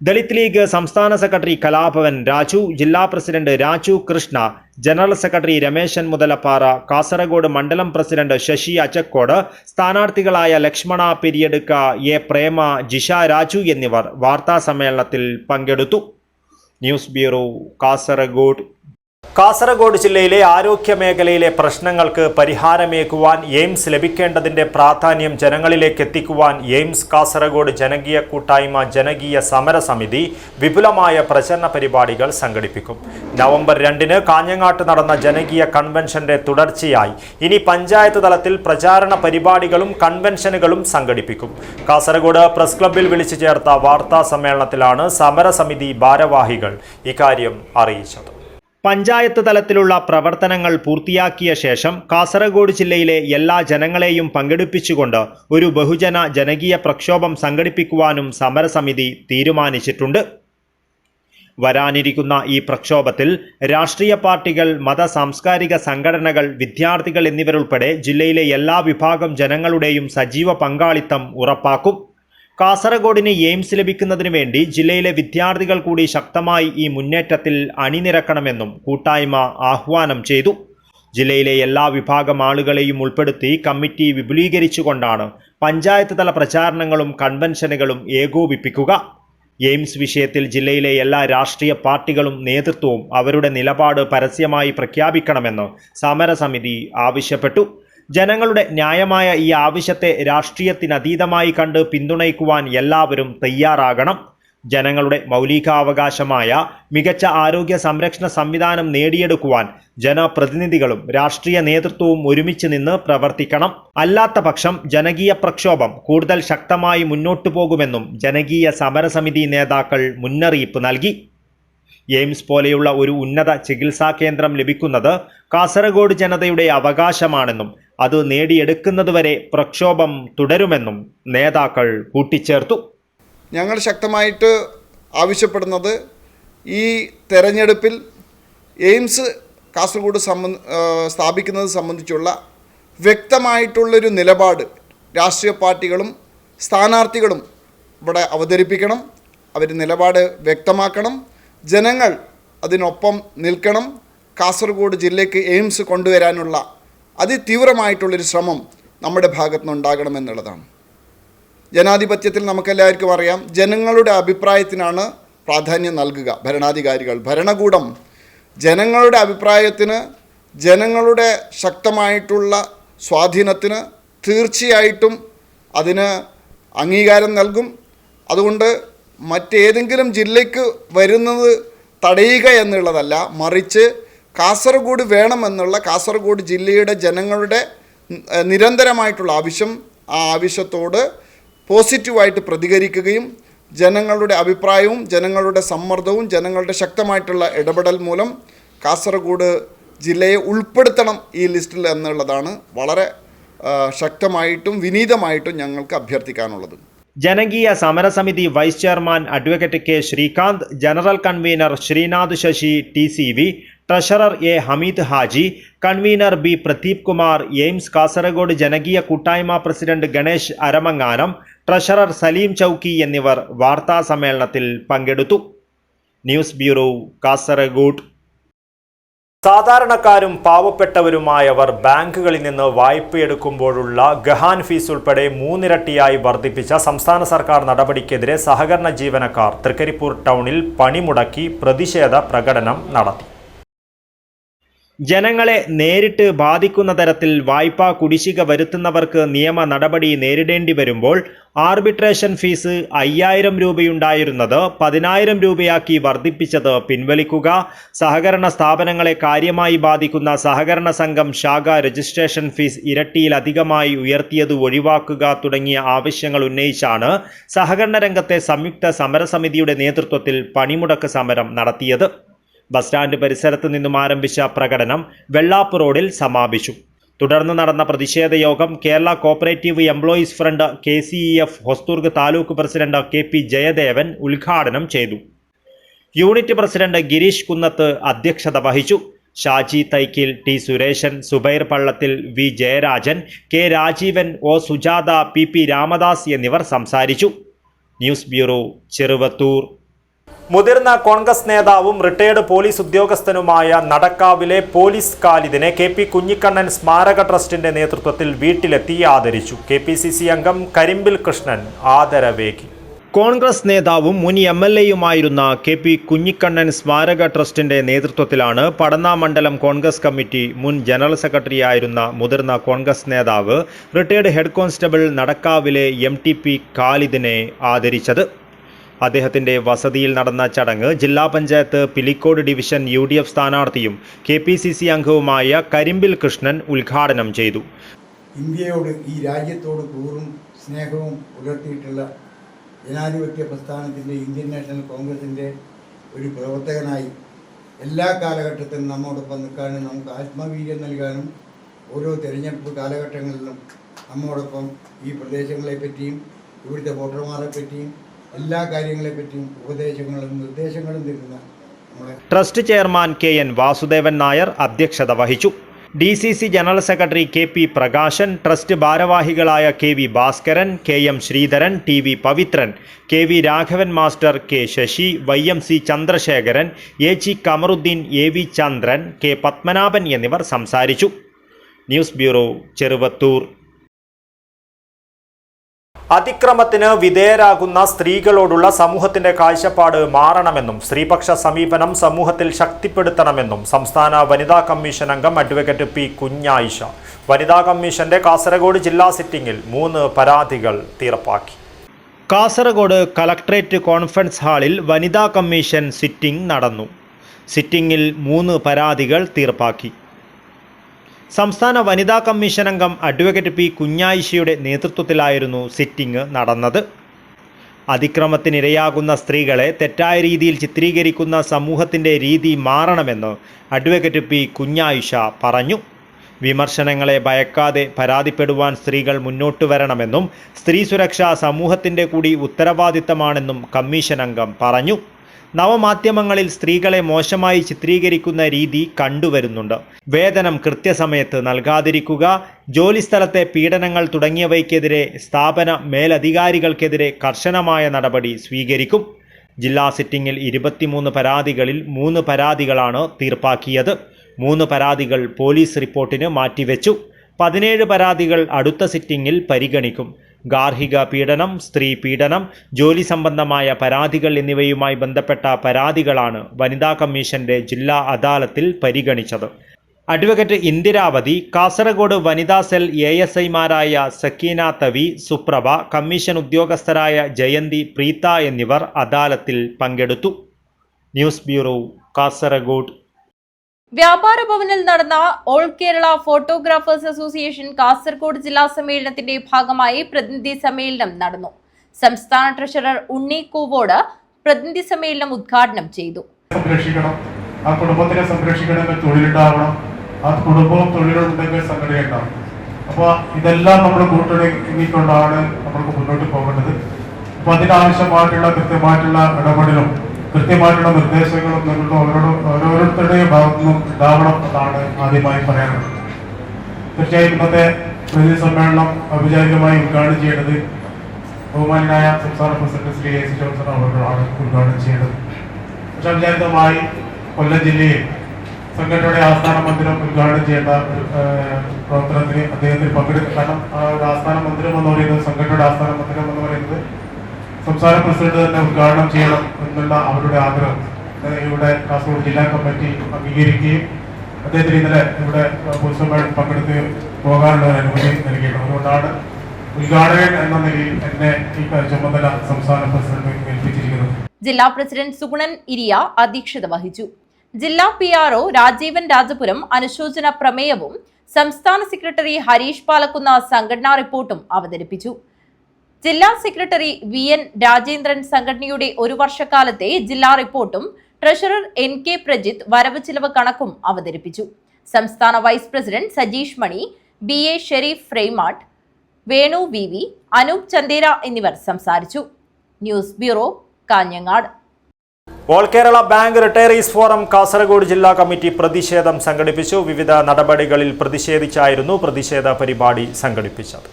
ദളിത് ലീഗ് സംസ്ഥാന സെക്രട്ടറി കലാഭവൻ രാജു, ജില്ലാ president Raju Krishna, general secretary Rameshan Muthalappara, Kasaragod മണ്ഡലം പ്രസിഡന്റ് ശശി അച്ചക്കോട്, സ്ഥാനാർത്ഥികളായ ലക്ഷ്മണ പെരിയെടുക്ക, A പ്രേമ, ജിഷ രാജു എന്നിവർ വാർത്താ സമ്മേളനത്തിൽ പങ്കെടുത്തു. News bureau, Kasaragod. കാസർഗോഡ് ജില്ലയിലെ ആരോഗ്യ മേഖലയിലെ പ്രശ്നങ്ങൾക്ക് പരിഹാരമേകുവാൻ എയിംസ് ലഭിക്കേണ്ടതിന്റെ പ്രാധാന്യം ജനങ്ങളിലേക്ക് എത്തിക്കുവാൻ എയിംസ് കാസർഗോഡ് ജനകീയ കൂട്ടായ്മ ജനകീയ സമരസമിതി വിപുലമായ പ്രചരണ പരിപാടികൾ സംഘടിപ്പിക്കും. നവംബർ 2-ന് കാഞ്ഞങ്ങാട്ട് നടന്ന ജനകീയ കൺവെൻഷന്റെ തുടർച്ചയായി ഇനി പഞ്ചായത്ത് തലത്തിൽ പ്രചാരണ പരിപാടികളും കൺവെൻഷനുകളും സംഘടിപ്പിക്കും. കാസർഗോഡ് പ്രസ് ക്ലബ്ബിൽ വിളിച്ചു ചേർത്ത വാർത്താ സമ്മേളനത്തിലാണ് സമരസമിതി ഭാരവാഹികൾ ഇക്കാര്യം അറിയിച്ചത്. പഞ്ചായത്ത് തലത്തിലുള്ള പ്രവർത്തനങ്ങൾ പൂർത്തിയാക്കിയ ശേഷം കാസർഗോഡ് ജില്ലയിലെ എല്ലാ ജനങ്ങളെയും പങ്കെടുപ്പിച്ചുകൊണ്ട് ഒരു ബഹുജന ജനകീയ പ്രക്ഷോഭം സംഘടിപ്പിക്കുവാനും സമരസമിതി തീരുമാനിച്ചിട്ടുണ്ട്. വരാനിരിക്കുന്ന ഈ പ്രക്ഷോഭത്തിൽ രാഷ്ട്രീയ പാർട്ടികൾ, മത സാംസ്കാരിക സംഘടനകൾ, വിദ്യാർത്ഥികൾ എന്നിവരുൾപ്പെടെ ജില്ലയിലെ എല്ലാ വിഭാഗം ജനങ്ങളുടെയും സജീവ പങ്കാളിത്തം ഉറപ്പാക്കും. കാസർഗോഡിന് എയിംസ് ലഭിക്കുന്നതിന് വേണ്ടി ജില്ലയിലെ വിദ്യാർത്ഥികൾ കൂടി ശക്തമായി ഈ മുന്നേറ്റത്തിൽ അണിനിരക്കണമെന്നും കൂട്ടായ്മ ആഹ്വാനം ചെയ്തു. ജില്ലയിലെ എല്ലാ വിഭാഗം ആളുകളെയും ഉൾപ്പെടുത്തി കമ്മിറ്റി വിപുലീകരിച്ചുകൊണ്ടാണ് പഞ്ചായത്ത് തല പ്രചാരണങ്ങളും കൺവെൻഷനുകളും ഏകോപിപ്പിക്കുക. എയിംസ് വിഷയത്തിൽ ജില്ലയിലെ എല്ലാ രാഷ്ട്രീയ പാർട്ടികളും നേതൃത്വവും അവരുടെ നിലപാട് പരസ്യമായി പ്രഖ്യാപിക്കണമെന്ന് സമരസമിതി ആവശ്യപ്പെട്ടു. ജനങ്ങളുടെ ന്യായമായ ഈ ആവശ്യത്തെ രാഷ്ട്രീയത്തിനതീതമായി കണ്ട് പിന്തുണയ്ക്കുവാൻ എല്ലാവരും തയ്യാറാകണം. ജനങ്ങളുടെ മൗലികാവകാശമായ മികച്ച ആരോഗ്യ സംരക്ഷണ സംവിധാനം നേടിയെടുക്കുവാൻ ജനപ്രതിനിധികളും രാഷ്ട്രീയ നേതൃത്വവും ഒരുമിച്ച് നിന്ന് പ്രവർത്തിക്കണം. അല്ലാത്ത പക്ഷം ജനകീയ പ്രക്ഷോഭം കൂടുതൽ ശക്തമായി മുന്നോട്ടു പോകുമെന്നും ജനകീയ സമരസമിതി നേതാക്കൾ മുന്നറിയിപ്പ് നൽകി. എയിംസ് പോലെയുള്ള ഒരു ഉന്നത ചികിത്സാ കേന്ദ്രം ലഭിക്കുന്നത് കാസർഗോഡ് ജനതയുടെ അവകാശമാണെന്നും അത് നേടിയെടുക്കുന്നതുവരെ പ്രക്ഷോഭം തുടരുമെന്നും നേതാക്കൾ കൂട്ടിച്ചേർത്തു. ഞങ്ങൾ ശക്തമായിട്ട് ആവശ്യപ്പെടുന്നത് ഈ തെരഞ്ഞെടുപ്പിൽ എയിംസ് കാസർഗോഡ് സ്ഥാപിക്കുന്നത് സംബന്ധിച്ചുള്ള വ്യക്തമായിട്ടുള്ളൊരു നിലപാട് രാഷ്ട്രീയ പാർട്ടികളും സ്ഥാനാർത്ഥികളും ഇവിടെ അവതരിപ്പിക്കണം. അവർ നിലപാട് വ്യക്തമാക്കണം. ജനങ്ങൾ അതിനൊപ്പം നിൽക്കണം. കാസർഗോഡ് ജില്ലയ്ക്ക് എയിംസ് കൊണ്ടുവരാനുള്ള അതിതീവ്രമായിട്ടുള്ളൊരു ശ്രമം നമ്മുടെ ഭാഗത്തു നിന്നുണ്ടാകണമെന്നുള്ളതാണ്. ജനാധിപത്യത്തിൽ നമുക്കെല്ലാവർക്കും അറിയാം, ജനങ്ങളുടെ അഭിപ്രായത്തിനാണ് പ്രാധാന്യം നൽകുക ഭരണാധികാരികൾ. ഭരണകൂടം ജനങ്ങളുടെ അഭിപ്രായത്തിന്, ജനങ്ങളുടെ ശക്തമായിട്ടുള്ള സ്വാധീനത്തിന് തീർച്ചയായിട്ടും അതിന് അംഗീകാരം നൽകും. അതുകൊണ്ട് മറ്റേതെങ്കിലും ജില്ലയ്ക്ക് വരുന്നത് തടയുക എന്നുള്ളതല്ല, മറിച്ച് കാസർഗോഡ് വേണമെന്നുള്ള കാസർഗോഡ് ജില്ലയുടെ ജനങ്ങളുടെ നിരന്തരമായിട്ടുള്ള ആവശ്യം, ആ ആവശ്യത്തോട് പോസിറ്റീവായിട്ട് പ്രതികരിക്കുകയും ജനങ്ങളുടെ അഭിപ്രായവും ജനങ്ങളുടെ സമ്മർദ്ദവും ജനങ്ങളുടെ ശക്തമായിട്ടുള്ള ഇടപെടൽ മൂലം കാസർഗോഡ് ജില്ലയെ ഉൾപ്പെടുത്തണം ഈ ലിസ്റ്റിൽ എന്നുള്ളതാണ് വളരെ ശക്തമായിട്ടും വിനീതമായിട്ടും ഞങ്ങൾക്ക് അഭ്യർത്ഥിക്കാനുള്ളത്. ജനകീയ സമരസമിതി vice chairman advocate K Srikanth, general convener Srinath Sasi TCV, treasurer A Hameed Haji, convener B Pradeep Kumar, AIIMS Kasaragod ജനകീയ കൂട്ടായ്മ പ്രസിഡന്റ് ഗണേഷ് അരമങ്ങാനം, ട്രഷറർ സലീം ചൌക്കി എന്നിവർ വാർത്താ സമ്മേളനത്തിൽ പങ്കെടുത്തു. News bureau, Kasaragod. സാധാരണക്കാരും പാവപ്പെട്ടവരുമായവർ ബാങ്കുകളിൽ നിന്ന് വായ്പയെടുക്കുമ്പോഴുള്ള ഗഹാൻ ഫീസ് ഉൾപ്പെടെ 3 ഇരട്ടിയായി വർദ്ധിപ്പിച്ച സംസ്ഥാന സർക്കാർ നടപടിക്കെതിരെ സഹകരണ ജീവനക്കാർ തൃക്കരിപ്പൂർ ടൗണിൽ പണിമുടക്കി പ്രതിഷേധ പ്രകടനം നടത്തി. ജനങ്ങളെ നേരിട്ട് ബാധിക്കുന്ന തരത്തിൽ വായ്പാ കുടിശ്ശിക വരുത്തുന്നവർക്ക് നിയമ നടപടി നേരിടേണ്ടി വരുമ്പോൾ ആർബിട്രേഷൻ ഫീസ് 5000 രൂപയുണ്ടായിരുന്നത് 10000 രൂപയാക്കി വർദ്ധിപ്പിച്ചത് പിൻവലിക്കുക, സഹകരണ സ്ഥാപനങ്ങളെ കാര്യമായി ബാധിക്കുന്ന സഹകരണ സംഘം ശാഖ രജിസ്ട്രേഷൻ ഫീസ് ഇരട്ടിയിലധികമായി ഉയർത്തിയത് ഒഴിവാക്കുക തുടങ്ങിയ ആവശ്യങ്ങൾ ഉന്നയിച്ചാണ് സഹകരണ രംഗത്തെ സംയുക്ത സമരസമിതിയുടെ നേതൃത്വത്തിൽ പണിമുടക്ക് സമരം നടത്തിയത്. ബസ് സ്റ്റാൻഡ് പരിസരത്ത് നിന്നും ആരംഭിച്ച പ്രകടനം വെള്ളാപ്പ് റോഡിൽ സമാപിച്ചു. തുടർന്ന് നടന്ന പ്രതിഷേധ യോഗം Kerala cooperative employees front KCEF Hosdurg taluk president KP Jayadevan ഉദ്ഘാടനം ചെയ്തു. യൂണിറ്റ് പ്രസിഡന്റ് ഗിരീഷ് കുന്നത്ത് അധ്യക്ഷത വഹിച്ചു. Shaji Thaikkil, T Sureshan, Zubair പള്ളത്തിൽ, V Jayarajan, K Rajeevan, O Sujatha, PP Ramadas എന്നിവർ സംസാരിച്ചു. News bureau, Cheruvathur. മുതിർന്ന കോൺഗ്രസ് നേതാവും റിട്ടയേർഡ് പോലീസ് ഉദ്യോഗസ്ഥനുമായ നടക്കാവിലെ പോലീസ് ഖാലിദിനെ KP കുഞ്ഞിക്കണ്ണൻ സ്മാരക ട്രസ്റ്റിന്റെ നേതൃത്വത്തിൽ വീട്ടിലെത്തി ആദരിച്ചു. KPCC അംഗം കരിമ്പിൽ കൃഷ്ണൻ ആദരവേകി. കോൺഗ്രസ് നേതാവും മുൻ MLAയുമായിരുന്ന KP കുഞ്ഞിക്കണ്ണൻ സ്മാരക ട്രസ്റ്റിന്റെ നേതൃത്വത്തിലാണ് പടന്ന മണ്ഡലം കോൺഗ്രസ് കമ്മിറ്റി മുൻ ജനറൽ സെക്രട്ടറിയായിരുന്ന മുതിർന്ന കോൺഗ്രസ് നേതാവ് റിട്ടയർഡ് ഹെഡ് കോൺസ്റ്റബിൾ നടക്കാവിലെ MTP ഖാലിദിനെ ആദരിച്ചത്. അദ്ദേഹത്തിന്റെ വസതിയിൽ നടന്ന ചടങ്ങ് ജില്ലാ പഞ്ചായത്ത് പിലിക്കോട് ഡിവിഷൻ UDF സ്ഥാനാർത്ഥിയും KPCC അംഗവുമായ കരിമ്പിൽ കൃഷ്ണൻ ഉദ്ഘാടനം ചെയ്തു. ഇന്ത്യയോട്, ഈ രാജ്യത്തോട് കൂറും സ്നേഹവും പുലർത്തിയിട്ടുള്ള ജനാധിപത്യ പ്രസ്ഥാനത്തിൻ്റെ ഇന്ത്യൻ നാഷണൽ കോൺഗ്രസിൻ്റെ ഒരു പ്രവർത്തകനായി എല്ലാ കാലഘട്ടത്തിലും നമ്മോടൊപ്പം നിൽക്കാനും നമുക്ക് ആത്മവീര്യം നൽകാനും ഓരോ തിരഞ്ഞെടുപ്പ് കാലഘട്ടങ്ങളിലും നമ്മോടൊപ്പം ഈ പ്രദേശങ്ങളെപ്പറ്റിയും ഇവിടുത്തെ വോട്ടർമാരെ പറ്റിയും എല്ലാ കാര്യങ്ങളെപ്പറ്റിയും ഉപദേശങ്ങളും നിർദ്ദേശങ്ങളും തരുന്ന നമ്മളെ trust chairman KN Vasudevan Nair അധ്യക്ഷത വഹിച്ചു. DCC general secretary KP Prakashan, trust ഭാരവാഹികളായ KV Bhaskaran, KM Sreedharan, TV Pavithran, KV Raghavan master, K Sasi, YMC Chandrasekharan, AG Kamaruddin, AV Chandran, K Padmanabhan എന്നിവർ സംസാരിച്ചു. News bureau, Cheruvathur. അതിക്രമത്തിന് വിധേയരാകുന്ന സ്ത്രീകളോടുള്ള സമൂഹത്തിന്റെ കാഴ്ചപ്പാട് മാറണമെന്നും സ്ത്രീപക്ഷ സമീപനം സമൂഹത്തിൽ ശക്തിപ്പെടുത്തണമെന്നും സംസ്ഥാന വനിതാ കമ്മീഷൻ അംഗം അഡ്വക്കേറ്റ് P കുഞ്ഞായിഷ വനിതാ കമ്മീഷന്റെ കാസർഗോഡ് ജില്ലാ സിറ്റിംഗിൽ 3 പരാതികൾ തീർപ്പാക്കി. കാസർഗോഡ് കളക്ടറേറ്റ് കോൺഫറൻസ് ഹാളിൽ വനിതാ കമ്മീഷൻ സിറ്റിംഗ് നടന്നു. സിറ്റിംഗിൽ 3 പരാതികൾ തീർപ്പാക്കി. സംസ്ഥാന വനിതാ കമ്മീഷൻ അംഗം അഡ്വക്കേറ്റ് P കുഞ്ഞായിഷയുടെ നേതൃത്വത്തിലായിരുന്നു സിറ്റിംഗ് നടന്നത്. അതിക്രമത്തിനിരയാകുന്ന സ്ത്രീകളെ തെറ്റായ രീതിയിൽ ചിത്രീകരിക്കുന്ന സമൂഹത്തിൻ്റെ രീതി മാറണമെന്ന് അഡ്വക്കേറ്റ് P കുഞ്ഞായിഷ പറഞ്ഞു. വിമർശനങ്ങളെ ഭയക്കാതെ പരാതിപ്പെടുവാൻ സ്ത്രീകൾ മുന്നോട്ട് വരണമെന്നും സ്ത്രീ സുരക്ഷ സമൂഹത്തിൻ്റെ കൂടി ഉത്തരവാദിത്തമാണെന്നും കമ്മീഷൻ അംഗം പറഞ്ഞു. നവമാധ്യമങ്ങളിൽ സ്ത്രീകളെ മോശമായി ചിത്രീകരിക്കുന്ന രീതി കണ്ടുവരുന്നുണ്ട്. വേതനം കൃത്യസമയത്ത് നൽകാതിരിക്കുക, ജോലിസ്ഥലത്തെ പീഡനങ്ങൾ തുടങ്ങിയവയ്ക്കെതിരെ സ്ഥാപന മേലധികാരികൾക്കെതിരെ കർശനമായ നടപടി സ്വീകരിക്കും. ജില്ലാ സിറ്റിംഗിൽ 23 പരാതികളിൽ 3 പരാതികളാണ് തീർപ്പാക്കിയത്. 3 പരാതികൾ പോലീസ് റിപ്പോർട്ടിന് മാറ്റിവെച്ചു. 17 പരാതികൾ അടുത്ത സിറ്റിംഗിൽ പരിഗണിക്കും. ഗാർഹിക പീഡനം, സ്ത്രീ പീഡനം, ജോലി സംബന്ധമായ പരാതികൾ എന്നിവയുമായി ബന്ധപ്പെട്ട പരാതികളാണ് വനിതാ കമ്മീഷന്റെ ജില്ലാ അദാലത്തിൽ പരിഗണിച്ചത്. അഡ്വക്കേറ്റ് ഇന്ദിരാവതി, കാസർഗോഡ് വനിതാ സെൽ ASIമാരായ സക്കീന തവി, സുപ്രഭ, കമ്മീഷൻ ഉദ്യോഗസ്ഥരായ ജയന്തി, പ്രീത എന്നിവർ അദാലത്തിൽ പങ്കെടുത്തു. News bureau, Kasaragod. വ്യാപാര ഭവനിൽ നടന്ന all Kerala photographers association Kasaragod ജില്ലാ സമ്മേളനത്തിന്റെ ഭാഗമായി പ്രതിനിധി സമ്മേളനം നടന്നു. സംസ്ഥാന ട്രഷറർ ഉണ്ണി കൂവോട് പ്രതിനിധി സമ്മേളനം ഉദ്ഘാടനം ചെയ്തു. സംരക്ഷിക്കണം, ആ കുടുംബത്തിനെ സംരക്ഷിക്കണമെങ്കിൽ തൊഴിലുണ്ടാവണം, ആ കുടുംബവും തൊഴിലുണ്ടെങ്കിൽ സംഘടന ഉണ്ടാവും. അപ്പോൾ ഇതെല്ലാം നമ്മൾ കൂട്ടിണങ്ങിക്കൊണ്ടാണ് നമ്മൾക്ക് മുന്നോട്ട് പോകേണ്ടത്. അപ്പോൾ അതിനാവശ്യമായിട്ടുള്ള കൃത്യമായിട്ടുള്ള ഇടപെടലും കൃത്യമായിട്ടുള്ള നിർദ്ദേശങ്ങളും ഓരോരുത്തരുടെയും ഭാഗത്തുനിന്നും ഉണ്ടാവണം എന്നാണ് ആദ്യമായി പറയാനുള്ളത്. തീർച്ചയായും ഇന്നത്തെ പ്രതിനിധി സമ്മേളനം ഔപചാരികമായി ഉദ്ഘാടനം ചെയ്യേണ്ടത് ബഹുമാനായ സംസ്ഥാന പ്രസിഡന്റ് ശ്രീ AC ജോൺസൺ അവർക്കാണ് ഉദ്ഘാടനം ചെയ്യേണ്ടത്. പക്ഷേ ഔപചാരികമായി കൊല്ലം ജില്ലയിൽ സംഘടനയുടെ ആസ്ഥാന മന്ദിരം ഉദ്ഘാടനം ചെയ്യേണ്ട പ്രവർത്തനത്തിന് അദ്ദേഹത്തിന് പങ്കെടുക്കും. കാരണം ആസ്ഥാന മന്ദിരം എന്ന് പറയുന്നത്, സംഘടനയുടെ ആസ്ഥാന മന്ദിരം എന്ന് പറയുന്നത് സംസ്ഥാന പ്രസിഡന്റ് തന്നെ ഉദ്ഘാടനം ചെയ്യണം എന്നുള്ള അവരുടെ ആഗ്രഹം ഇവിടെ കാസർഗോഡ് ജില്ലാ കമ്മിറ്റി അംഗീകരിക്കുകയും അദ്ദേഹത്തിന് ഇന്നലെ ഇവിടെ പൊതുസമ്മേളനം പങ്കെടുത്ത് പോകാനുള്ള ഒരു അനുമതി നൽകിയിട്ടുണ്ട്. അതുകൊണ്ടാണ് ഉദ്ഘാടകൻ എന്ന നിലയിൽ എന്നെ ഈ ചുമതല സംസ്ഥാന പ്രസിഡന്റ് ഏൽപ്പിച്ചിരിക്കുന്നത്. ജില്ലാ പ്രസിഡന്റ് സുഗുണൻ ഇരിയ അധ്യക്ഷത വഹിച്ചു. ജില്ലാ PRO രാജീവൻ രാജപുരം അനുശോചന പ്രമേയവും സംസ്ഥാന സെക്രട്ടറി ഹരീഷ് പാലക്കുന്ന സംഘടനാ റിപ്പോർട്ടും അവതരിപ്പിച്ചു. ജില്ലാ സെക്രട്ടറി VN രാജേന്ദ്രൻ സംഘടനയുടെ 1 വർഷക്കാലത്തെ ജില്ലാ റിപ്പോർട്ടും ട്രഷറർ NK പ്രജിത്ത് വരവ് ചിലവ് കണക്കും അവതരിപ്പിച്ചു. സംസ്ഥാന വൈസ് പ്രസിഡന്റ് സജീഷ് മണി, BA ഷെരീഫ് ഫ്രെയ്മാട്ട്, വേണു VV, അനൂപ് ചന്ദേര എന്നിവർ സംസാരിച്ചു. News bureau, Kanhangad. All Kerala bank retirees forum Kasaragod ജില്ലാ കമ്മിറ്റി പ്രതിഷേധം സംഘടിപ്പിച്ചു. വിവിധ നടപടികളിൽ പ്രതിഷേധിച്ചായിരുന്നു പ്രതിഷേധ പരിപാടി സംഘടിപ്പിച്ചത്.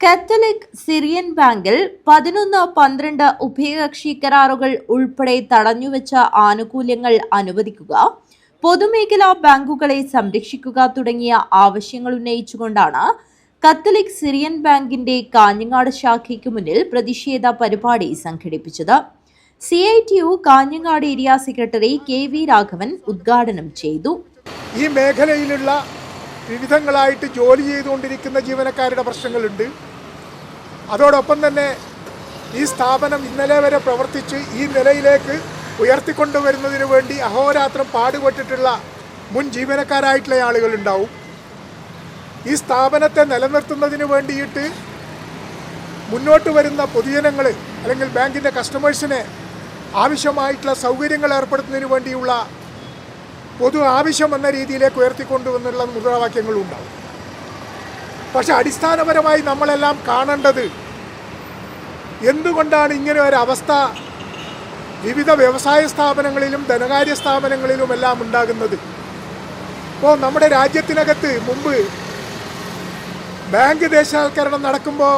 കാത്തലിക് സിറിയൻ ബാങ്കിൽ 11-12 ഉഭയകക്ഷി കരാറുകൾ ഉൾപ്പെടെ തടഞ്ഞുവെച്ച ആനുകൂല്യങ്ങൾ അനുവദിക്കുക, പൊതുമേഖലാ ബാങ്കുകളെ സംരക്ഷിക്കുക തുടങ്ങിയ ആവശ്യങ്ങൾ ഉന്നയിച്ചുകൊണ്ടാണ് കത്തലിക് സിറിയൻ ബാങ്കിന്റെ കാഞ്ഞങ്ങാട് ശാഖയ്ക്ക് മുന്നിൽ പ്രതിഷേധ പരിപാടി സംഘടിപ്പിച്ചത്. CITU Kanhangad area secretary KV Raghavan ഉദ്ഘാടനം ചെയ്തു. ഈ മേഖലയിലുള്ള വിവിധങ്ങളായിട്ട് ജോലി ചെയ്തുകൊണ്ടിരിക്കുന്ന ജീവനക്കാരുടെ പ്രശ്നങ്ങളുണ്ട്. അതോടൊപ്പം തന്നെ ഈ സ്ഥാപനം ഇന്നലെ വരെ പ്രവർത്തിച്ച് ഈ നിലയിലേക്ക് ഉയർത്തിക്കൊണ്ടുവരുന്നതിന് വേണ്ടി അഹോരാത്രം പാടുപെട്ടിട്ടുള്ള മുൻ ജീവനക്കാരായിട്ടുള്ള ആളുകളുണ്ടാവും. ഈ സ്ഥാപനത്തെ നിലനിർത്തുന്നതിന് വേണ്ടിയിട്ട് മുന്നോട്ട് വരുന്ന പൊതുജനങ്ങൾ അല്ലെങ്കിൽ ബാങ്കിൻ്റെ കസ്റ്റമേഴ്സിന് ആവശ്യമായിട്ടുള്ള സൗകര്യങ്ങൾ ഏർപ്പെടുത്തുന്നതിന് വേണ്ടിയുള്ള പൊതു ആവശ്യം എന്ന രീതിയിലേക്ക് ഉയർത്തിക്കൊണ്ടുവന്നുള്ള മുദ്രാവാക്യങ്ങളും ഉണ്ടാവും. പക്ഷെ അടിസ്ഥാനപരമായി നമ്മളെല്ലാം കാണേണ്ടത് എന്തുകൊണ്ടാണ് ഇങ്ങനെ ഒരു അവസ്ഥ വിവിധ വ്യവസായ സ്ഥാപനങ്ങളിലും ധനകാര്യ സ്ഥാപനങ്ങളിലുമെല്ലാം ഉണ്ടാകുന്നത്. ഇപ്പോൾ നമ്മുടെ രാജ്യത്തിനകത്ത് മുമ്പ് ബാങ്ക് ദേശസാൽക്കരണം നടക്കുമ്പോൾ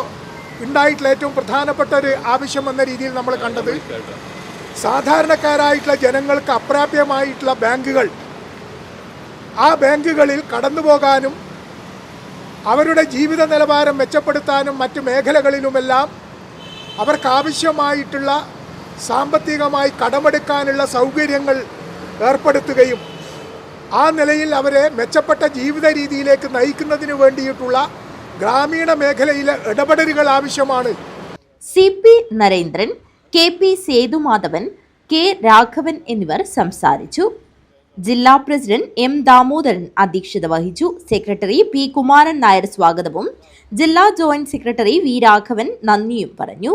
ഉണ്ടായിട്ടുള്ള ഏറ്റവും പ്രധാനപ്പെട്ട ഒരു ആവശ്യം എന്ന രീതിയിൽ നമ്മൾ കണ്ടത് സാധാരണക്കാരായിട്ടുള്ള ജനങ്ങൾക്ക് അപ്രാപ്യമായിട്ടുള്ള ബാങ്കുകൾ, ആ ബാങ്കുകളിൽ കടന്നു പോകാനും അവരുടെ ജീവിത നിലവാരം മെച്ചപ്പെടുത്താനും മറ്റ് മേഖലകളിലുമെല്ലാം അവർക്കാവശ്യമായിട്ടുള്ള സാമ്പത്തികമായി കടമെടുക്കാനുള്ള സൗകര്യങ്ങൾ ഏർപ്പെടുത്തുകയും ആ നിലയിൽ അവരെ മെച്ചപ്പെട്ട ജീവിത രീതിയിലേക്ക് നയിക്കുന്നതിന് വേണ്ടിയിട്ടുള്ള ഗ്രാമീണ മേഖലയിലെ ഇടപെടലുകൾ ആവശ്യമാണ്. CP Narendran, KP Sethumadhavan, K Raghavan എന്നിവർ സംസാരിച്ചു. ജില്ലാ പ്രസിഡന്റ് M ദാമോദരൻ അധ്യക്ഷത വഹിച്ചു. സെക്രട്ടറി P കുമാരൻ നായർ സ്വാഗതവും ജില്ലാ ജോയിന്റ് സെക്രട്ടറി V രാഘവൻ നന്ദിയും പറഞ്ഞു.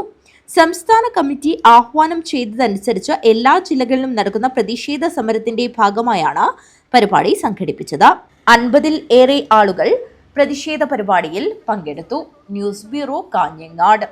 സംസ്ഥാന കമ്മിറ്റി ആഹ്വാനം ചെയ്തതനുസരിച്ച് എല്ലാ ജില്ലകളിലും നടക്കുന്ന പ്രതിഷേധ സമരത്തിന്റെ ഭാഗമായാണ് പരിപാടി സംഘടിപ്പിച്ചത്. 50-ൽ ഏറെ ആളുകൾ പ്രതിഷേധ പരിപാടിയിൽ പങ്കെടുത്തു. News bureau, Kanhangad.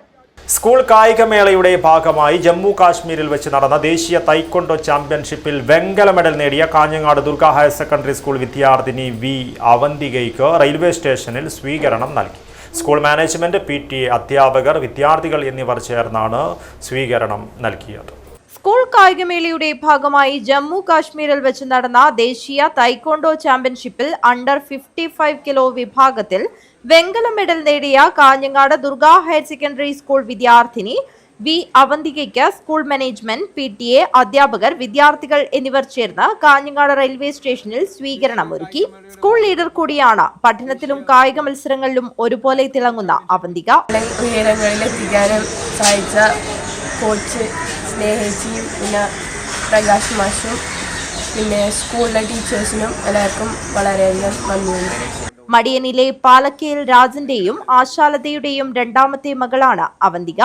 സ്കൂൾ കായികമേളയുടെ ഭാഗമായി ജമ്മു കാശ്മീരിൽ വെച്ച് നടന്ന ദേശീയ തൈക്കൊണ്ടോ ചാമ്പ്യൻഷിപ്പിൽ വെങ്കല മെഡൽ നേടിയ Kanhangad Durga higher secondary school വിദ്യാർത്ഥിനി V അവന്തികയ്ക്ക് റെയിൽവേ സ്റ്റേഷനിൽ സ്വീകരണം നൽകി. സ്കൂൾ മാനേജ്മെന്റ്, PTA അധ്യാപകർ, വിദ്യാർത്ഥികൾ എന്നിവർ ചേർന്നാണ് സ്വീകരണം നൽകിയത്. സ്കൂൾ കായികമേളയുടെ ഭാഗമായി ജമ്മു കാശ്മീരിൽ വെച്ച് നടന്ന ദേശീയ തൈക്കൊണ്ടോ ചാമ്പ്യൻഷിപ്പിൽ അണ്ടർ 55 കിലോ വിഭാഗത്തിൽ വെങ്കല മെഡൽ നേടിയ Kanhangad Durga higher secondary school വിദ്യാർത്ഥിനി V അവന്തികയ്ക്ക് സ്കൂൾ മാനേജ്മെന്റ്, PTA അധ്യാപകർ, വിദ്യാർത്ഥികൾ എന്നിവർ ചേർന്ന് കാഞ്ഞങ്ങാട് റെയിൽവേ സ്റ്റേഷനിൽ സ്വീകരണം ഒരുക്കി. സ്കൂൾ ലീഡർ കൂടിയാണ് പഠനത്തിലും കായിക മത്സരങ്ങളിലും ഒരുപോലെ തിളങ്ങുന്ന അവന്തിക. ഉയരങ്ങളിലെത്തിക്കാനും സഹായിച്ച കോച്ച് സ്നേഹിച്ചിയും പിന്നെ പ്രകാശ് മാഷും പിന്നെ സ്കൂളിലെ ടീച്ചേഴ്സിനും എല്ലാവർക്കും വളരെയധികം നന്ദിയുണ്ട്. മടിയനിലെ പാലക്കയിൽ രാജന്റെയും ആശാലതയുടെയും രണ്ടാമത്തെ മകളാണ് അവന്തിക.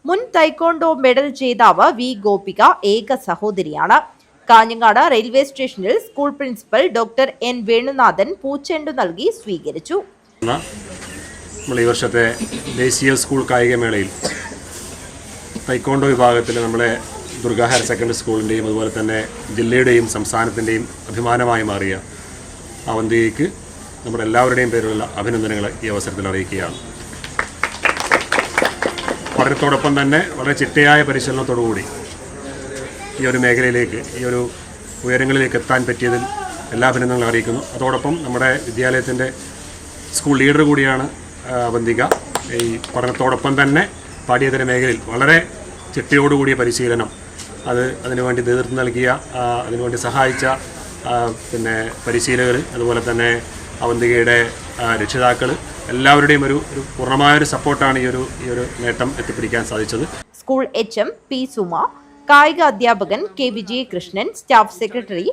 മുൻ തൈക്കോണ്ടോ മെഡൽ ജേതാവ് V ഗോപിക ഏക സഹോദരിയാണ്. കാഞ്ഞങ്ങാട് റെയിൽവേ സ്റ്റേഷനിൽ school principal doctor N Venunathan പൂച്ചെണ്ടു നൽകി സ്വീകരിച്ചു. നമ്മൾ ഈ വർഷത്തെ ദേശീയ സ്കൂൾ കായികമേളയിൽ തൈക്കോണ്ടോ വിഭാഗത്തിൽ നമ്മുടെ ദുർഗ ഹയർ സെക്കൻഡറി സ്കൂളിൻ്റെയും അതുപോലെ തന്നെ ജില്ലയുടെയും സംസ്ഥാനത്തിൻ്റെയും അഭിമാനമായി മാറിയ അവന്തികയ്ക്ക് നമ്മുടെ എല്ലാവരുടെയും പേരിലുള്ള അഭിനന്ദനങ്ങൾ ഈ അവസരത്തിൽ അറിയിക്കുകയാണ്. പഠനത്തോടൊപ്പം തന്നെ വളരെ ചിട്ടയായ പരിശീലനത്തോടുകൂടി ഈ ഒരു മേഖലയിലേക്ക്, ഈ ഒരു ഉയരങ്ങളിലേക്ക് എത്താൻ പറ്റിയതിൽ എല്ലാ അഭിനന്ദനങ്ങളും അറിയിക്കുന്നു. അതോടൊപ്പം നമ്മുടെ വിദ്യാലയത്തിൻ്റെ സ്കൂൾ ലീഡർ കൂടിയാണ് അവന്തിക. ഈ പഠനത്തോടൊപ്പം തന്നെ പാഠ്യേതര മേഖലയിൽ വളരെ ചിട്ടയോടുകൂടിയ പരിശീലനം, അതിനുവേണ്ടി നേതൃത്വം നൽകിയ, അതിനുവേണ്ടി സഹായിച്ച പിന്നെ പരിശീലകർ, അതുപോലെ തന്നെ അവന്തികയുടെ രക്ഷിതാക്കൾ, എല്ലാവരുടെയും ഒരു പൂർണ്ണമായൊരു സപ്പോർട്ടാണ് ഈ ഒരു നേട്ടം എത്തിപ്പിടിക്കാൻ സാധിച്ചത്. സ്കൂൾ HM P സുമ, കായിക അധ്യാപകൻ K Vijayakrishnan, staff secretary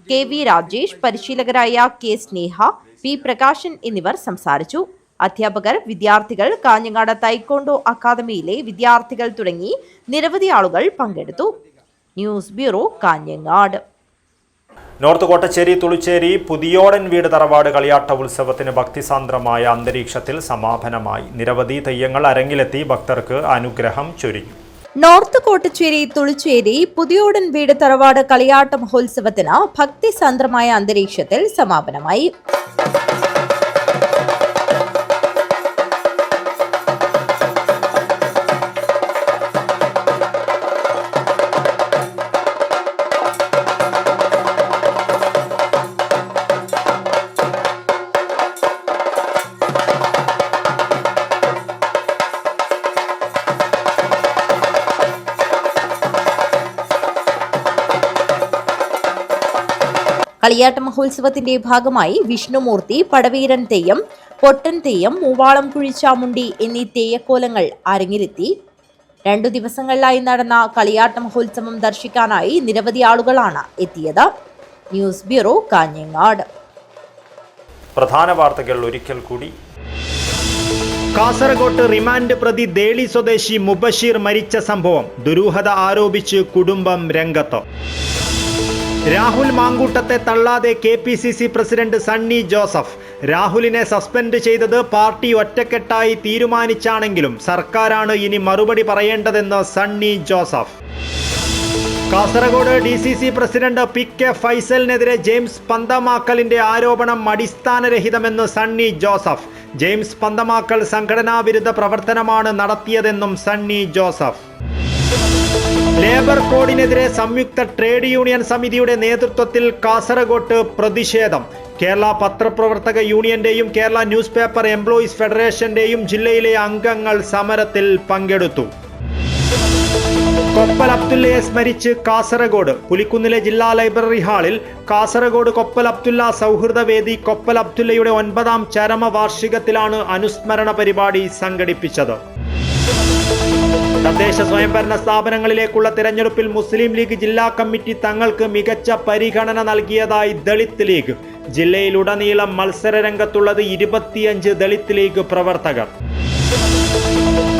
KV Rajesh, പരിശീലകരായ K സ്നേഹ, P പ്രകാശൻ എന്നിവർ സംസാരിച്ചു. അധ്യാപകർ, വിദ്യാർത്ഥികൾ, കാഞ്ഞങ്ങാട് തൈക്കോണ്ടോ അക്കാദമിയിലെ വിദ്യാർത്ഥികൾ തുടങ്ങി നിരവധി ആളുകൾ പങ്കെടുത്തു. News bureau, Kanhangad. North Kottachery Thuluchery Puthiyodan വീട് തറവാട് കളിയാട്ട ഉത്സവത്തിന് ഭക്തിസാന്ദ്രമായ അന്തരീക്ഷത്തിൽ സമാപനമായി. നിരവധി തെയ്യങ്ങൾ അരങ്ങിലെത്തി ഭക്തർക്ക് അനുഗ്രഹം ചൊരിഞ്ഞു. നോർത്ത് കോട്ടച്ചേരി തുളുച്ചേരി പുതിയോടൻ വീട് തറവാട് കളിയാട്ട മഹോത്സവത്തിന് ഭക്തിസാന്ദ്രമായ അന്തരീക്ഷത്തിൽ സമാപനമായി. കളിയാട്ട മഹോത്സവത്തിന്റെ ഭാഗമായി വിഷ്ണുമൂർത്തി, പടവീരൻ തെയ്യം, പൊട്ടൻ തെയ്യം, മൂവാളം കുഴിച്ചാമുണ്ടി എന്നീ തെയ്യക്കോലങ്ങൾ അരങ്ങിലെത്തി. 2 ദിവസങ്ങളിലായി നടന്ന കളിയാട്ട മഹോത്സവം ദർശിക്കാനായി നിരവധി ആളുകളാണ് എത്തിയത്. News bureau, Kanhangad. പ്രധാന വാർത്തകൾ ഒരിക്കൽ കൂടി. കാസർഗോഡ് റിമാൻഡ് പ്രതി ദേളി സ്വദേശി മുബഷീർ മരിച്ച സംഭവം ദുരൂഹത ആരോപിച്ച് കുടുംബം രംഗത്ത്. രാഹുൽ മാങ്കൂട്ടത്തെ തള്ളാതെ KPCC പ്രസിഡന്റ് സണ്ണി ജോസഫ്. രാഹുലിനെ സസ്പെൻഡ് ചെയ്തത് പാർട്ടി ഒറ്റക്കെട്ടായി തീരുമാനിച്ചാണെങ്കിലും സർക്കാരാണ് ഇനി മറുപടി പറയേണ്ടതെന്ന് Sunny Joseph. Kasaragod DCC president PK ഫൈസലിനെതിരെ ജെയിംസ് പന്തമാക്കലിന്റെ ആരോപണം അടിസ്ഥാനരഹിതമെന്ന് സണ്ണി ജോസഫ്. ജെയിംസ് പന്തമാക്കൽ സംഘടനാ വിരുദ്ധ പ്രവർത്തനമാണ് നടത്തിയതെന്നും സണ്ണി ജോസഫ്. ലേബർ കോഡിനെതിരെ സംയുക്ത ട്രേഡ് യൂണിയൻ സമിതിയുടെ നേതൃത്വത്തിൽ കാസർഗോഡ് പ്രതിഷേധം. കേരള പത്രപ്രവർത്തക യൂണിയന്റെയും കേരള ന്യൂസ് പേപ്പർ എംപ്ലോയീസ് ഫെഡറേഷന്റെയും ജില്ലയിലെ അംഗങ്ങൾ സമരത്തിൽ പങ്കെടുത്തു. കൊപ്പൽ അബ്ദുള്ളയെ സ്മരിച്ച് കാസർഗോഡ്. പുലിക്കുന്നിലെ ജില്ലാ ലൈബ്രറി ഹാളിൽ കാസർഗോഡ് കൊപ്പൽ അബ്ദുള്ള സൗഹൃദവേദി കൊപ്പൽ അബ്ദുള്ളയുടെ 9ാം ചരമവാർഷികത്തിലാണ് അനുസ്മരണ പരിപാടി സംഘടിപ്പിച്ചത്. തദ്ദേശ സ്വയംഭരണ സ്ഥാപനങ്ങളിലേക്കുള്ള തിരഞ്ഞെടുപ്പിൽ മുസ്ലിം ലീഗ് ജില്ലാ കമ്മിറ്റി തങ്ങൾക്ക് മികച്ച പരിഗണന നൽകിയതായി ദളിത് ലീഗ്. ജില്ലയിലുടനീളം മത്സര രംഗത്തുള്ളത് 25 ദളിത് ലീഗ് പ്രവർത്തകർ.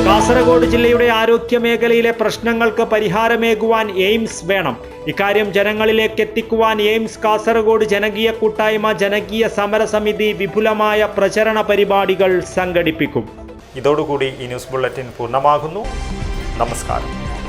കാസർഗോഡ് ജില്ലയുടെ ആരോഗ്യ മേഖലയിലെ പ്രശ്നങ്ങൾക്ക് പരിഹാരമേകുവാൻ എയിംസ് വേണം. ഇക്കാര്യം ജനങ്ങളിലേക്ക് എത്തിക്കുവാൻ എയിംസ് കാസർഗോഡ് ജനകീയ കൂട്ടായ്മ ജനകീയ സമരസമിതി വിപുലമായ പ്രചരണ പരിപാടികൾ സംഘടിപ്പിക്കും. ഇതോടുകൂടി ഈ ന്യൂസ് ബുള്ളറ്റിൻ പൂർണ്ണമാകുന്നു. നമസ്കാരം.